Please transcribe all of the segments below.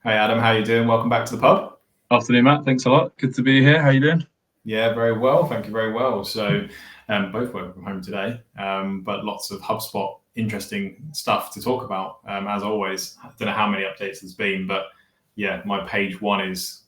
Hey Adam, how you doing? Welcome back to the pub. Afternoon, Matt. Thanks a lot. Good to be here. How you doing? Yeah, very well. Thank you very well. So, both working from home today, but lots of HubSpot interesting stuff to talk about. As always, I don't know how many updates there's been, but yeah, my page one is,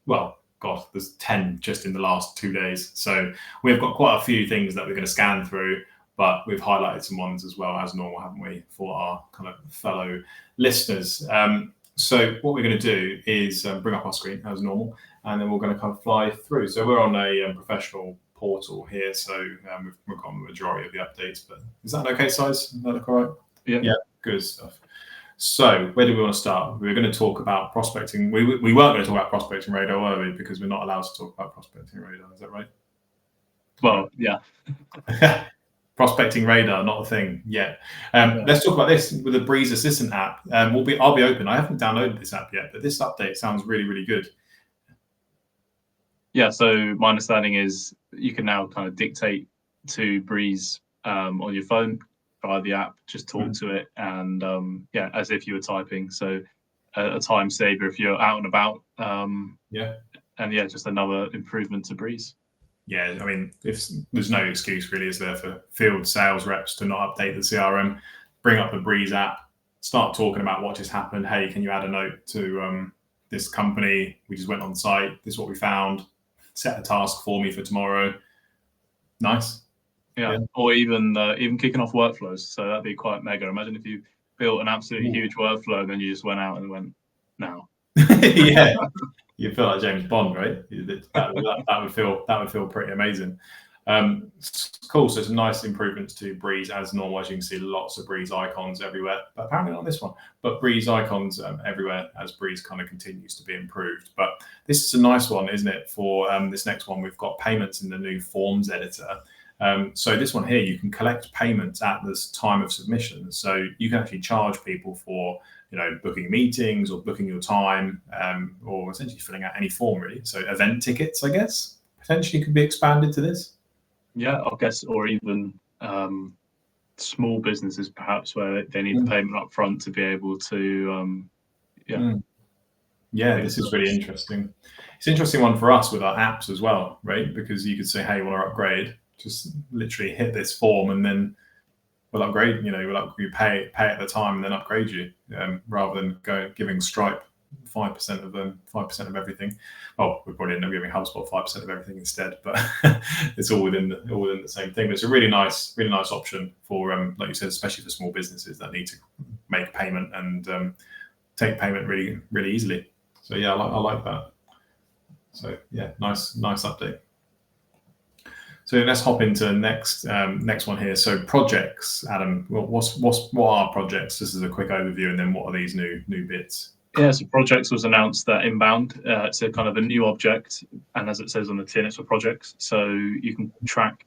well, God, there's 10 just in the last 2 days. So we've got quite a few things that we're going to scan through, but we've highlighted some ones as well as normal, haven't we, for our kind of fellow listeners. So what we're going to do is bring up our screen as normal, and then we're going to kind of fly through. So we're on a professional portal here, so we've got the majority of the updates. But is that an okay size? Does that look all right? Yeah, good stuff. So where do we want to start? We're going to talk about prospecting. We weren't going to talk about prospecting radar, were we? Because we're not allowed to talk about prospecting radar. Is that right? Well, yeah. Prospecting radar, not a thing yet. Let's talk about this with the Breeze Assistant app. I'll be open. I haven't downloaded this app yet, but this update sounds really, really good. Yeah, so my understanding is you can now kind of dictate to Breeze on your phone via the app, just talk to it, and as if you were typing. So a time saver if you're out and about. And just another improvement to Breeze. Yeah, I mean, there's no excuse really, is there, for field sales reps to not update the CRM, bring up the Breeze app, start talking about what just happened. Hey, can you add a note to this company? We just went on site. This is what we found. Set a task for me for tomorrow. Nice. Yeah. Or even kicking off workflows. So that'd be quite mega. Imagine if you built an absolutely huge workflow and then you just went out and went, now. Yeah. You feel like James Bond, right? That would feel pretty amazing. Cool. So some nice improvements to Breeze as normal. As you can see, lots of Breeze icons everywhere, but apparently not this one. But Breeze icons everywhere as Breeze kind of continues to be improved. But this is a nice one, isn't it? For this next one, we've got payments in the new forms editor. So this one here, you can collect payments at this time of submission. So you can actually charge people for booking meetings or booking your time, or essentially filling out any form, really. So event tickets, I guess, potentially could be expanded to this. Yeah, I guess, or even small businesses, perhaps, where they need the payment up front to be able to, Yeah, this is really interesting. It's an interesting one for us with our apps as well, right? Because you could say, hey, you want to upgrade, just literally hit this form and then we'll upgrade, you pay at the time and then upgrade you, rather than giving Stripe 5% of everything. Well, we're probably end up giving HubSpot 5% of everything instead, but it's all within the same thing. But it's a really nice option for, like you said, especially for small businesses that need to make payment and take payment really, really easily. So yeah, I like that. So yeah, nice update. So let's hop into the next one here. So projects, Adam. What are projects? This is a quick overview, and then what are these new bits? Yeah, so projects was announced that inbound. It's a kind of a new object, and as it says on the tin, it's for projects. So you can track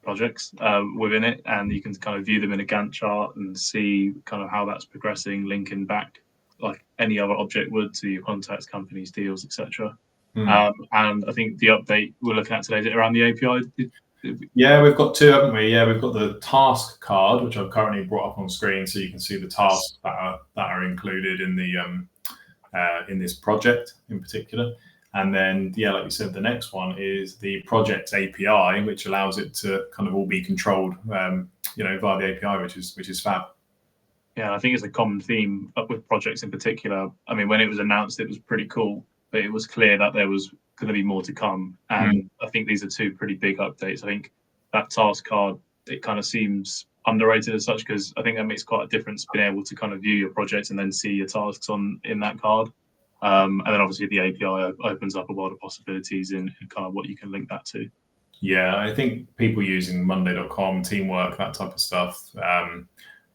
projects within it, and you can kind of view them in a Gantt chart and see kind of how that's progressing, linking back like any other object would to your contacts, companies, deals, etc. And I think the update we're looking at today is around the API. Yeah, we've got two, haven't we? Yeah, we've got the task card, which I've currently brought up on screen, so you can see the tasks that are included in the in this project in particular. And then, yeah, like you said, the next one is the projects API, which allows it to kind of all be controlled, via the API, which is fab. Yeah, I think it's a common theme with projects in particular. I mean, when it was announced, it was pretty cool, but it was clear that there was going to be more to come. And I think these are two pretty big updates. I think that task card, it kind of seems underrated as such, because I think that makes quite a difference, being able to kind of view your project and then see your tasks in that card. And then obviously the API opens up a lot of possibilities in kind of what you can link that to. Yeah, I think people using Monday.com, Teamwork, that type of stuff,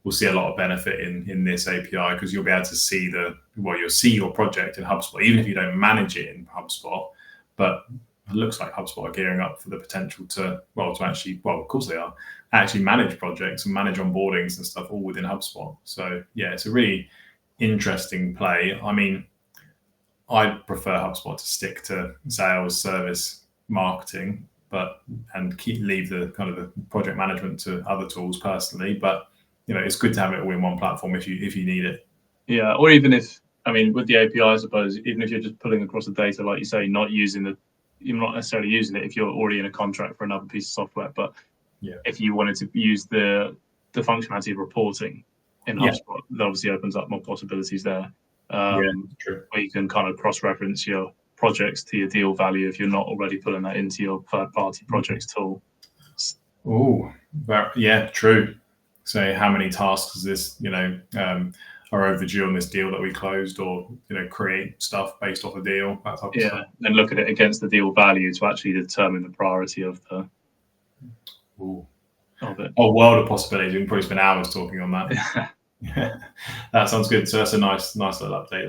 will see a lot of benefit in this API, because you'll be able to see you'll see your project in HubSpot, even if you don't manage it in HubSpot. But it looks like HubSpot are gearing up for the potential to actually, of course they are, actually manage projects and manage onboardings and stuff all within HubSpot. So yeah, it's a really interesting play. I mean, I prefer HubSpot to stick to sales, service, marketing, and leave the kind of the project management to other tools personally. But it's good to have it all in one platform if you need it. Yeah, or even if I mean, with the API, I suppose, even if you're just pulling across the data, like you say, you're not necessarily using it if you're already in a contract for another piece of software. But if you wanted to use the functionality of reporting in HubSpot, that obviously opens up more possibilities there. True. Where you can kind of cross-reference your projects to your deal value if you're not already pulling that into your third-party projects tool. Oh, yeah, true. So how many tasks is this, are overdue on this deal that we closed, or, create stuff based off a deal, that type of stuff. And look at it against the deal value to actually determine the priority of it. Oh, world of possibilities. We can probably spend hours talking on that. That sounds good. So that's a nice little update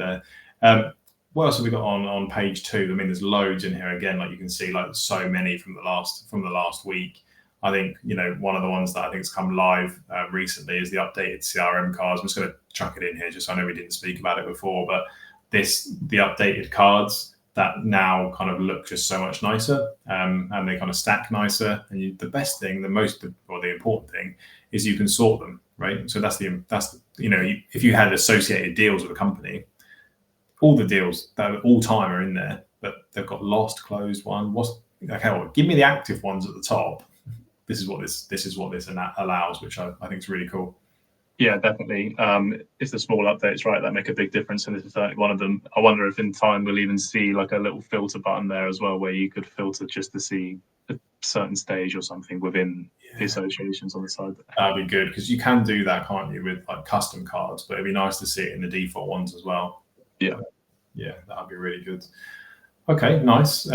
there. What else have we got on page 2? I mean, there's loads in here again. Like you can see, like so many from the last week. I think one of the ones that I think has come live recently is the updated CRM cards. I'm just going to chuck it in here, just so I know we didn't speak about it before. But the updated cards that now kind of look just so much nicer, and they kind of stack nicer. And the best thing, the important thing, is you can sort them, right? So that's if you had associated deals with a company, all the deals that are all time are in there, but they've got lost, closed, won. Give me the active ones at the top. This is what this allows, which I think is really cool. Yeah, definitely. It's the small updates, right, that make a big difference, and this is certainly one of them. I wonder if in time we'll even see like a little filter button there as well, where you could filter just to see a certain stage or something within the associations on the side. That'd be good, because you can do that, can't you, with like custom cards? But it'd be nice to see it in the default ones as well. Yeah, that'd be really good. Okay, nice.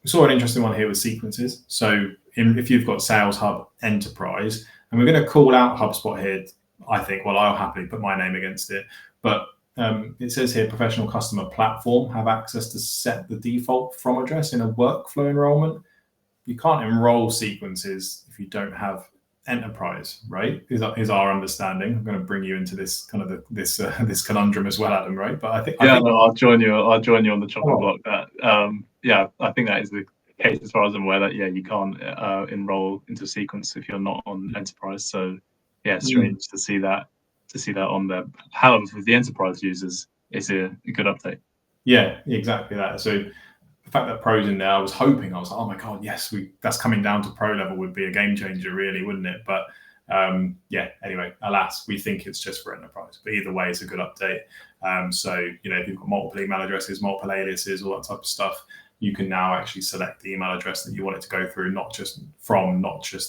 Saw an interesting one here with sequences. So if you've got Sales Hub Enterprise, and we're going to call out HubSpot here, I think, well, I'll happily put my name against it. But it says here, professional customer platform have access to set the default from address in a workflow enrollment. You can't enroll sequences if you don't have enterprise, right? Is our understanding. I'm going to bring you into this kind of this conundrum as well, Adam, right? But I think I'll join you on the chopping block. That I think that is the case as far as I'm aware, that you can't enroll into a sequence if you're not on enterprise. So strange to see that on there. However, for the enterprise users, it's a good update. Yeah, exactly that. So the fact that Pro's in there, I was like, oh my god, yes, that's coming down to Pro level would be a game changer, really, wouldn't it? But anyway, alas, we think it's just for enterprise. But either way, it's a good update. So if you've got multiple email addresses, multiple aliases, all that type of stuff, you can now actually select the email address that you want it to go through, not just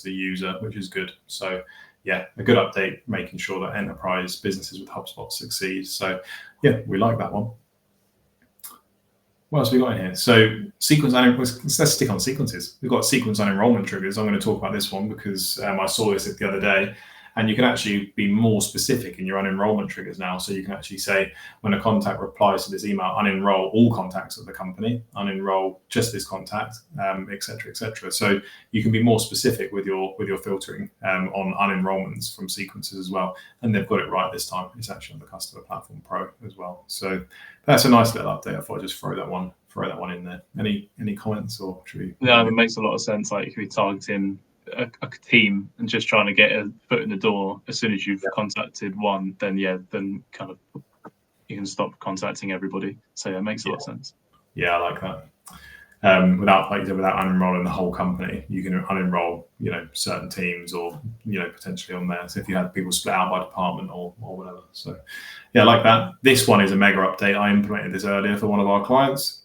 the user, which is good. So a good update, making sure that enterprise businesses with HubSpot succeed. So we like that one. What else have we got in here? So let's stick on sequences. We've got sequence on enrollment triggers. I'm going to talk about this one because I saw this the other day. And you can actually be more specific in your unenrollment triggers now. So you can actually say, when a contact replies to this email, unenroll all contacts of the company, unenroll just this contact, et cetera, et cetera. So you can be more specific with your filtering on unenrollments from sequences as well. And they've got it right this time. It's actually on the Customer Platform Pro as well. So that's a nice little update. I thought I'd just throw that one in there. Any comments, or should we? Yeah, it makes a lot of sense. Like if you're targeting a team and just trying to get a foot in the door, as soon as you've contacted one, then kind of you can stop contacting everybody. So it makes a lot of sense. I like that. Without unenrolling the whole company, you can unenroll certain teams, or potentially on there. So if you had people split out by department or whatever. So I like that. This one is a mega update. I implemented this earlier for one of our clients.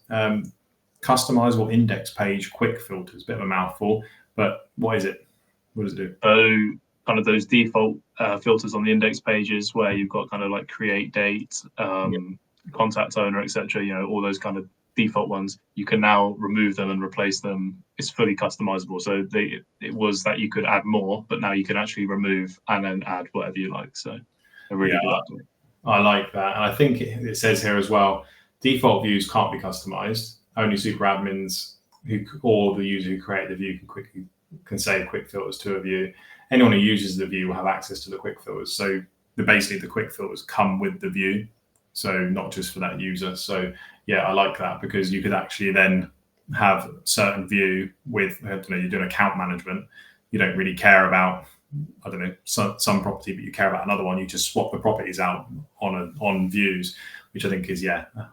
Customizable index page quick filters. Bit of a mouthful. But what is it? What does it do? So kind of those default filters on the index pages where you've got kind of like create date, contact owner, etc. All those kind of default ones. You can now remove them and replace them. It's fully customizable. So it was that you could add more, but now you can actually remove and then add whatever you like. So a really good update. I like that. And I think it says here as well, default views can't be customized. Only super admins or the user who created the view can save quick filters to a view. Anyone who uses the view will have access to the quick filters. So basically the quick filters come with the view, so not just for that user. So I like that, because you could actually then have certain view with, you're doing account management. You don't really care about, some property, but you care about another one. You just swap the properties out on views. which I think is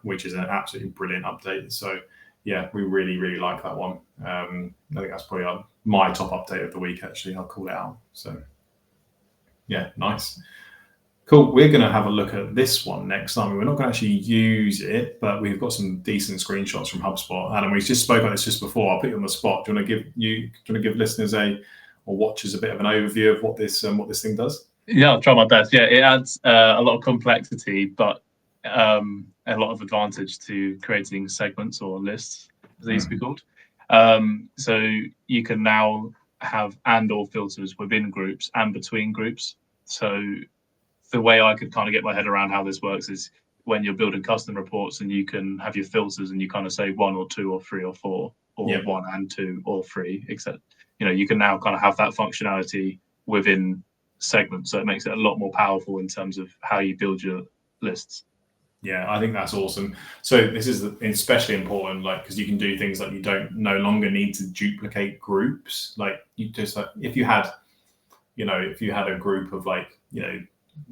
which is an absolutely brilliant update. So yeah, we really, really like that one. I think that's probably my top update of the week, actually. I'll call it out. So yeah, nice. Cool. We're going to have a look at this one next time. We're not going to actually use it, but we've got some decent screenshots from HubSpot. Adam, we just spoke about this just before. I'll put you on the spot. Do you want to give listeners or watchers a bit of an overview of what this thing does? Yeah, I'll try my best. Yeah, it adds a lot of complexity, but a lot of advantage to creating segments or lists, as they used to be called. So you can now have and/or filters within groups and between groups. So the way I could kind of get my head around how this works is when you're building custom reports and you can have your filters and you kind of say 1 or 2 or 3 or 4 or 1 and 2 or 3, except you can now kind of have that functionality within segments, so it makes it a lot more powerful in terms of how you build your lists. Yeah, I think that's awesome. So this is especially important, because you can do things like you no longer need to duplicate groups. Like you just if you had a group of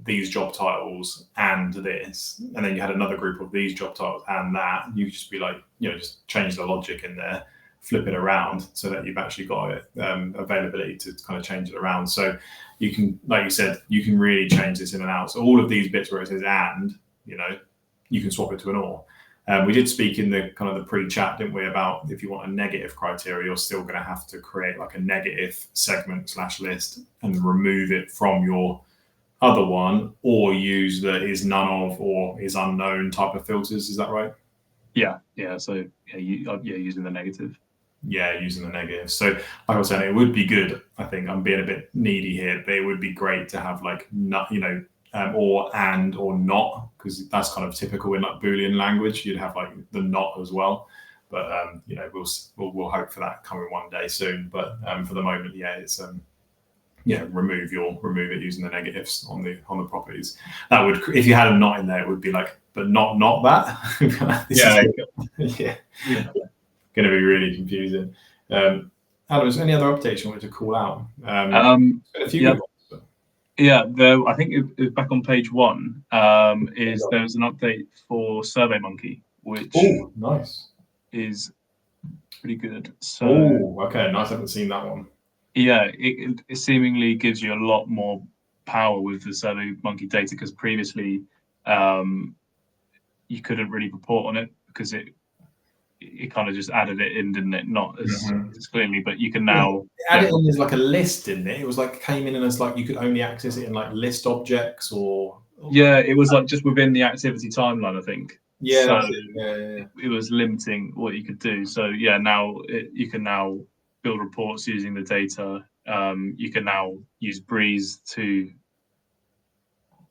these job titles and this, and then you had another group of these job titles and that, you could just be just change the logic in there, flip it around so that you've actually got availability to kind of change it around. So you can, like you said, you can really change this in and out. So all of these bits where it says and, you can swap it to an or. We did speak in the kind of the pre-chat, didn't we, about if you want a negative criteria, you're still going to have to create a negative segment/list and remove it from your other one, or use the is none of or is unknown type of filters. Is that right? Yeah. So using the negative. Yeah, using the negative. So like I was saying, it would be good. I think I'm being a bit needy here, but it would be great to have not, or and or not, because that's kind of typical in Boolean language. You'd have the not as well. But we'll hope for that coming one day soon. But for the moment, it's remove it using the negatives on the properties. That would, if you had a not in there, it would be but not that. Going to be really confusing. Adam, is there any other updates you wanted to call out? A few good ones. Yeah, I think it was back on page 1. There was an update for SurveyMonkey, which nice, is pretty good. So okay, nice. I haven't seen that one. Yeah, it seemingly gives you a lot more power with the SurveyMonkey data, because previously you couldn't really report on it because it kind of just added it in, didn't it? Not as clearly, but you can now add it in as a list, didn't it? It was came in as you could only access it in list objects or. Yeah, it was just within the activity timeline, I think. Yeah, so it was limiting what you could do. So yeah, now you can now build reports using the data. You can now use Breeze to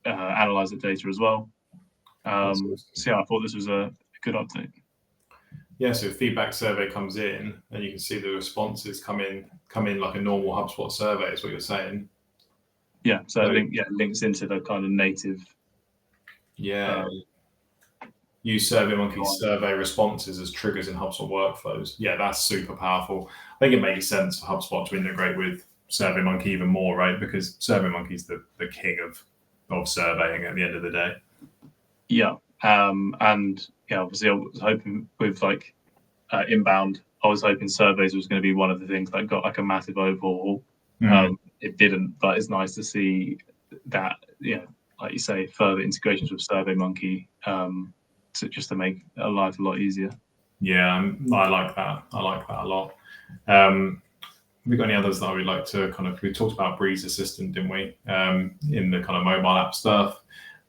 analyze the data as well. So yeah, I thought this was a good update. Yeah, so feedback survey comes in, and you can see the responses come in like a normal HubSpot survey, is what you're saying. Yeah, so links into the kind of native. Yeah. Use SurveyMonkey survey responses as triggers in HubSpot workflows. Yeah, that's super powerful. I think it makes sense for HubSpot to integrate with SurveyMonkey even more, right? Because SurveyMonkey is the king of surveying at the end of the day. Yeah, and obviously I was hoping with inbound, I was hoping surveys was going to be one of the things that got a massive overhaul. It didn't, but it's nice to see that, like you say, further integrations with SurveyMonkey to make life a lot easier. Yeah, I like that. I like that a lot. Have we got any others that we'd like to we talked about Breeze Assistant, didn't we? In the kind of mobile app stuff.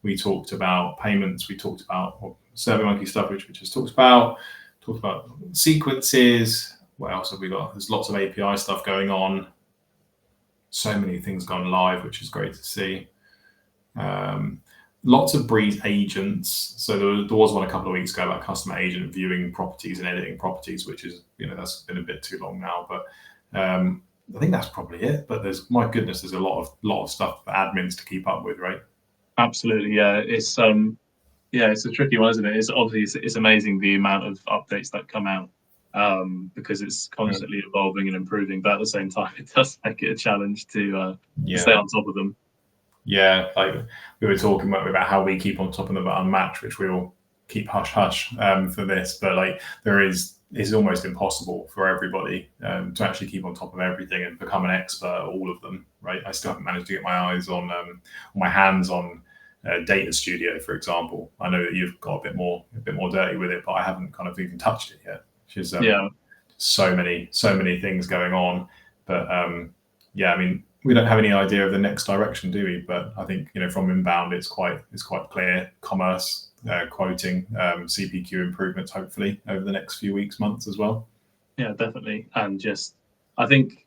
We talked about payments. We talked about SurveyMonkey stuff, which we just talked about. Talked about sequences. What else have we got? There's lots of API stuff going on. So many things gone live, which is great to see. Lots of Breeze agents. So there was one a couple of weeks ago about customer agent viewing properties and editing properties, which is, that's been a bit too long now. But I think that's probably it. But there's a lot of stuff for admins to keep up with, right? Absolutely, yeah. It's it's a tricky one, isn't it? It's amazing the amount of updates that come out, because it's constantly evolving and improving. But at the same time, it does make it a challenge to stay on top of them. Yeah, we were talking about how we keep on top of them about Unmatched, which we'll keep hush hush for this, but like it's almost impossible for everybody to actually keep on top of everything and become an expert at all of them, right? I still haven't managed to get my hands on Data Studio, for example. I know that you've got a bit more dirty with it, but I haven't kind of even touched it yet. Which is so many things going on, but I mean, we don't have any idea of the next direction, do we? But I think from inbound, it's quite clear. Commerce, quoting, CPQ improvements, hopefully over the next few weeks, months as well. Yeah, definitely. And just, I think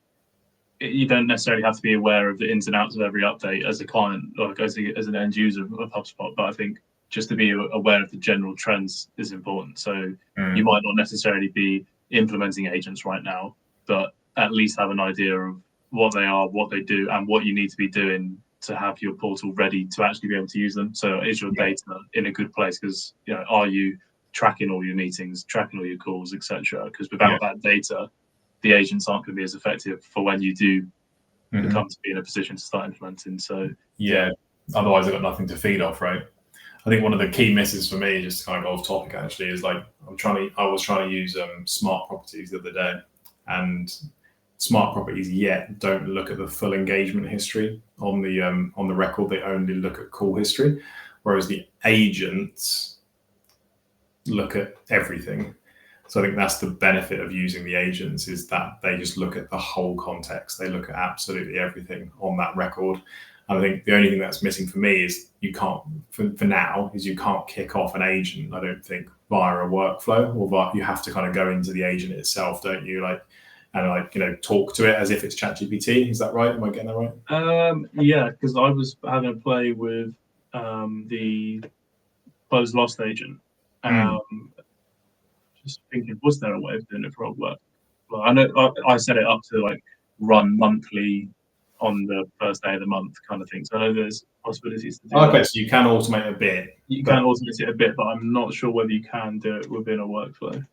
you don't necessarily have to be aware of the ins and outs of every update as a client, like as an end user of HubSpot. But I think just to be aware of the general trends is important. So you might not necessarily be implementing agents right now, but at least have an idea of what they are, what they do, and what you need to be doing to have your portal ready to actually be able to use them. So is your data in a good place? Because are you tracking all your meetings, tracking all your calls, etc.? Because without that data, the agents aren't going to be as effective for when you do become to be in a position to start implementing. So otherwise they've got nothing to feed off, right? I think one of the key misses for me, just kind of off topic actually, is like I was trying to use smart properties the other day, and smart properties don't look at the full engagement history on the record. They only look at call history, whereas the agents look at everything. So I think that's the benefit of using the agents, is that they just look at the whole context. They look at absolutely everything on that record. And I think the only thing that's missing for me is you can't kick off an agent, I don't think, via a workflow, or you have to kind of go into the agent itself, don't you? Talk to it as if it's ChatGPT. Is that right? Am I getting that right? Because I was having a play with the closed lost agent. Just thinking, was there a way of doing it for work? Well, I know I set it up to run monthly on the first day of the month kind of thing. So I know there's possibilities to do that. So you can automate a bit. You can automate it a bit, but I'm not sure whether you can do it within a workflow.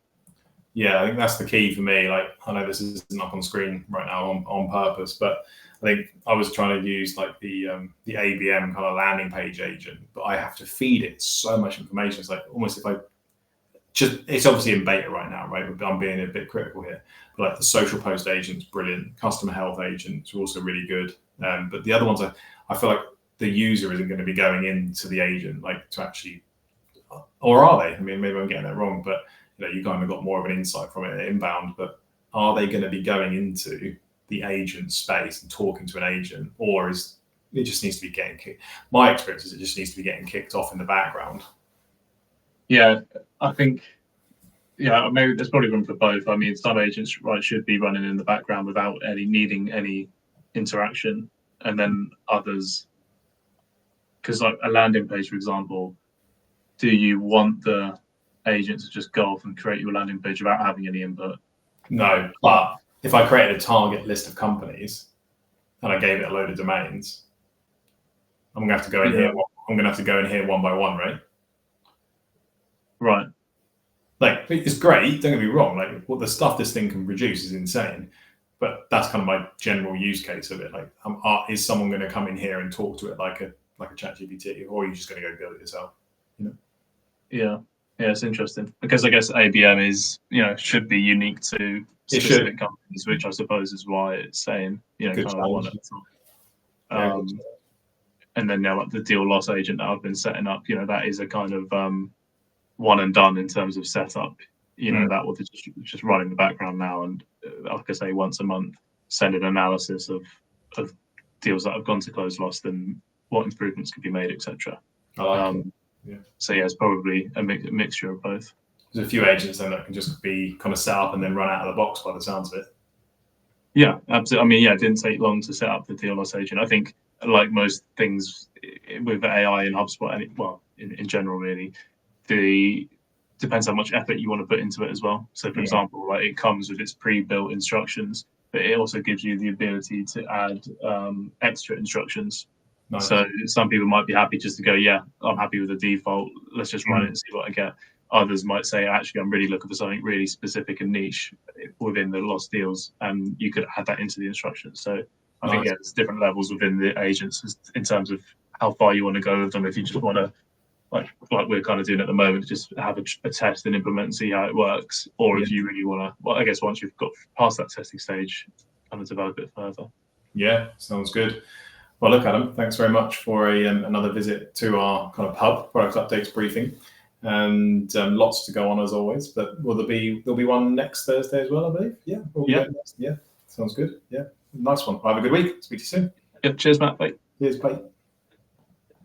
Yeah, I think that's the key for me. Like, I know this isn't up on screen right now on purpose, but I think I was trying to use the ABM kind of landing page agent, but I have to feed it so much information. It's like almost it's obviously in beta right now, right? I'm being a bit critical here, but like the social post agent's brilliant. Customer health agents are also really good. But the other ones, I feel like the user isn't going to be going into the agent to actually, or are they? I mean, maybe I'm getting that wrong, but you kind of got more of an insight from it inbound, but are they going to be going into the agent space and talking to an agent, or is it just needs to be getting kicked? My experience is it just needs to be getting kicked off in the background. Yeah, I think, maybe there's probably room for both. I mean, some agents should be running in the background without needing any interaction, and then others, because like a landing page, for example, do you want the agent to just go off and create your landing page without having any input? No, but if I created a target list of companies and I gave it a load of domains, I'm gonna have to go in here. I'm gonna have to go in here one by one, right? Right. Like, it's great. Don't get me wrong. Like, what the stuff this thing can produce is insane. But that's kind of my general use case of it. Like, is someone going to come in here and talk to it like a ChatGPT, or are you just going to go build it yourself? Yeah, it's interesting because I guess ABM is should be unique to specific companies, which I suppose is why it's saying kind of one at a time. And then like the deal loss agent that I've been setting up, that is a kind of one and done in terms of setup. That will just run in the background now, and like I say, once a month, send an analysis of deals that have gone to close lost and what improvements could be made, etc. So it's probably a mixture of both. There's a few agents then that can just be kind of set up and then run out of the box by the sounds of it. Yeah, absolutely. I mean, it didn't take long to set up the deal loss agent. I think, like most things with AI and HubSpot, in general, really, depends how much effort you want to put into it as well. So, for example, it comes with its pre-built instructions, but it also gives you the ability to add extra instructions. Nice. So some people might be happy just to go, I'm happy with the default. Let's just run it and see what I get. Others might say, actually, I'm really looking for something really specific and niche within the lost deals, and you could add that into the instructions. So I think there's different levels within the agents in terms of how far you want to go with them. If you just want to like we're kind of doing at the moment, just have a test and implement and see how it works. Or if you really want to, well, I guess once you've got past that testing stage, kind of develop it further. Yeah, sounds good. Well, look, Adam, thanks very much for another visit to our kind of pub product updates briefing, and lots to go on as always. But there'll be one next Thursday as well, I believe. Yeah, yeah, sounds good. Yeah, nice one. Well, have a good week. Speak to you soon. Yep. Cheers, Matt. Bye. Cheers, bye.